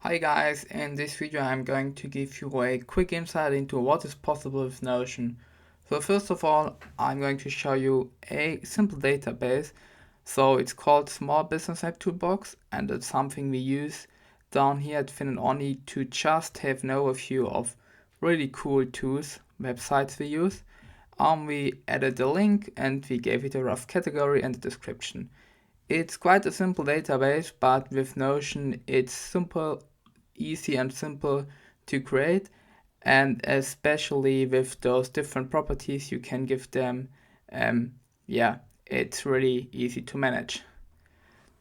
Hi guys, in this video I'm going to give you a quick insight into what is possible with Notion. So first of all, I'm going to show you a simple database. So it's called Small Business App Toolbox, and it's something we use down here at Fin Only to just have an overview of really cool tools, websites we use. We added a link and we gave it a rough category and a description. It's quite a simple database, but with Notion it's easy and simple to create, and especially with those different properties you can give them, it's really easy to manage.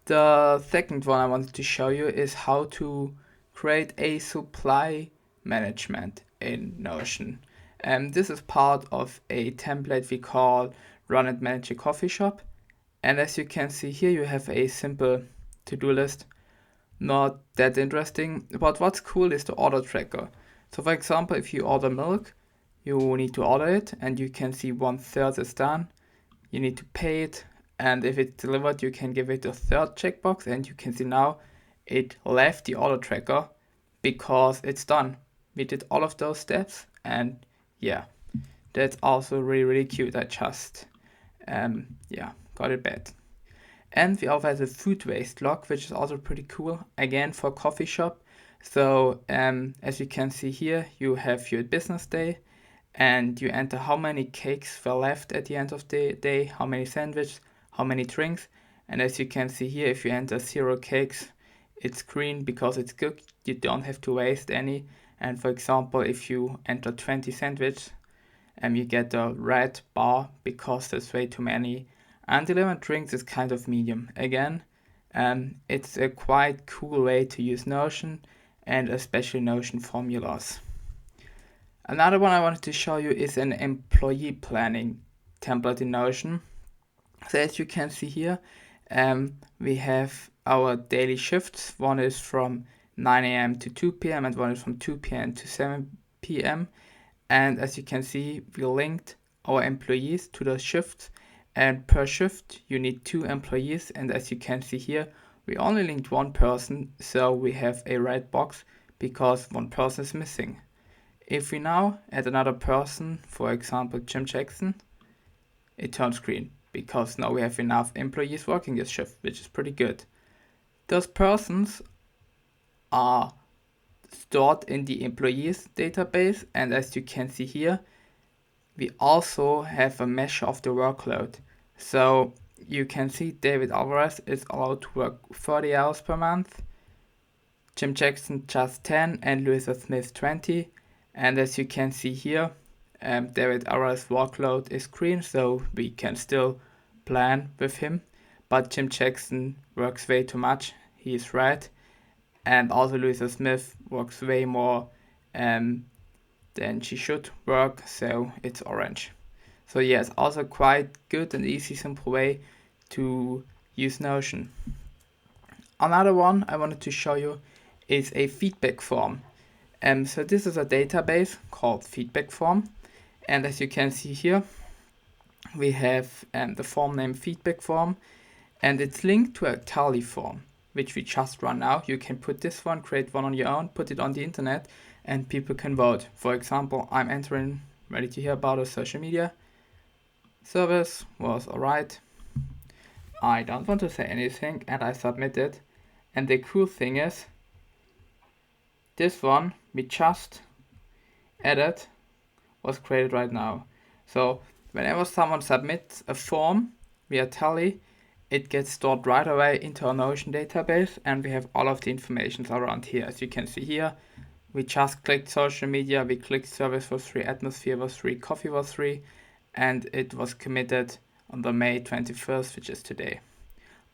The second one I wanted to show you is how to create a supply management in Notion. This is part of a template we call Run and Manage a Coffee Shop. And as you can see here, you have a simple to-do list. Not that interesting, but what's cool is the order tracker. So for example, if you order milk, you need to order it and you can see 1/3 is done. You need to pay it, and if it's delivered, you can give it a third checkbox and you can see now it left the order tracker because it's done. We did all of those steps, and yeah, that's also really cute. I just got it bad. And we also have a food waste log, which is also pretty cool, again for coffee shop. So as you can see here, you have your business day and you enter how many cakes were left at the end of the day, how many sandwiches, how many drinks. And as you can see here, if you enter 0 cakes, it's green because it's good. You don't have to waste any. And for example, if you enter 20 sandwiches, you get a red bar because there's way too many. And 11 drinks is kind of medium. Again, it's a quite cool way to use Notion, and especially Notion formulas. Another one I wanted to show you is an employee planning template in Notion. So as you can see here, we have our daily shifts. One is from 9 a.m. to 2 p.m. and one is from 2 p.m. to 7 p.m. And as you can see, we linked our employees to those shifts, and per shift you need 2 employees, and as you can see here, we only linked 1 person, so we have a red box because 1 person is missing. If we now add another person, for example Jim Jackson, it turns green because now we have enough employees working this shift, which is pretty good. Those persons are stored in the employees database, and as you can see here, we also have a measure of the workload. So you can see David Alvarez is allowed to work 30 hours per month, Jim Jackson just 10, and Louisa Smith 20. And as you can see here, David Alvarez's workload is green, so we can still plan with him. But Jim Jackson works way too much, he is red. And also Louisa Smith works way more than she should work, so it's orange. So yeah, it's also quite good and easy, simple way to use Notion. Another one I wanted to show you is a feedback form. So this is a database called feedback form, and as you can see here, we have the form name feedback form, and it's linked to a tally form, which we just run now. You can put this one, create one on your own, put it on the internet, and people can vote. For example, I'm entering ready to hear about a social media. Service was alright. I don't want to say anything, and I submit it. And the cool thing is, this one we just added was created right now. So whenever someone submits a form via tally, it gets stored right away into our Notion database, and we have all of the information around here. As you can see here, we just clicked social media, we clicked service was free, atmosphere was free, coffee was free, and it was committed on the May 21st, which is today.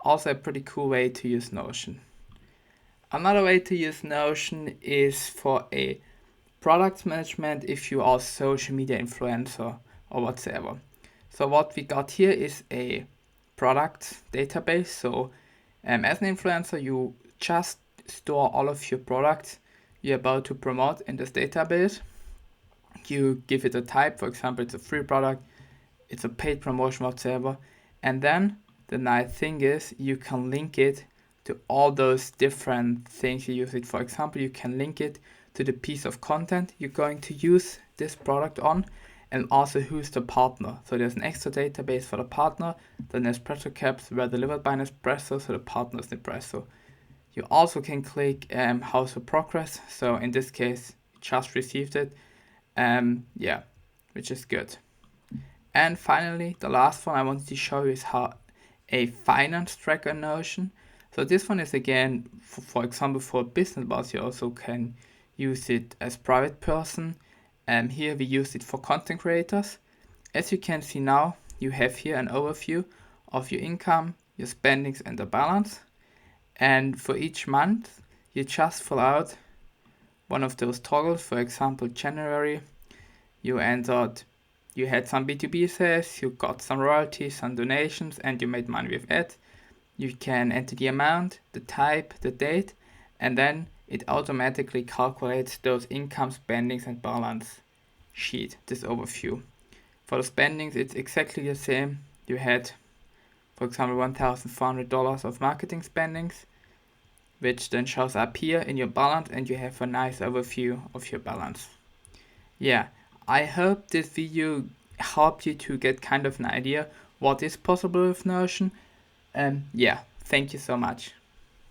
Also a pretty cool way to use Notion. Another way to use Notion is for a product management if you are a social media influencer or whatsoever. So what we got here is a product database. So as an influencer, you just store all of your products you're about to promote in this database. You give it a type, for example, it's a free product, it's a paid promotion, whatsoever. And then the nice thing is you can link it to all those different things you use it. For example, you can link it to the piece of content you're going to use this product on, and also who's the partner. So there's an extra database for the partner, the Nespresso caps were delivered by Nespresso, so the partner is Nespresso. You also can click how's the progress. So in this case, you just received it. Yeah, which is good. And finally, the last one I wanted to show you is how a finance tracker in Notion. So this one is again, for example, for business, but you also can use it as private person. Here we use it for content creators. As you can see now, you have here an overview of your income, your spendings, and the balance. And for each month, you just fill out one of those toggles. For example, January, you entered, you had some B2B sales, you got some royalties, some donations, and you made money with it. You can enter the amount, the type, the date, and then it automatically calculates those income, spendings, and balance sheet, this overview. For the spendings, it's exactly the same. You had, for example, $1,400 of marketing spendings, which then shows up here in your balance, and you have a nice overview of your balance. Yeah, I hope this video helped you to get kind of an idea what is possible with Notion. Yeah, thank you so much.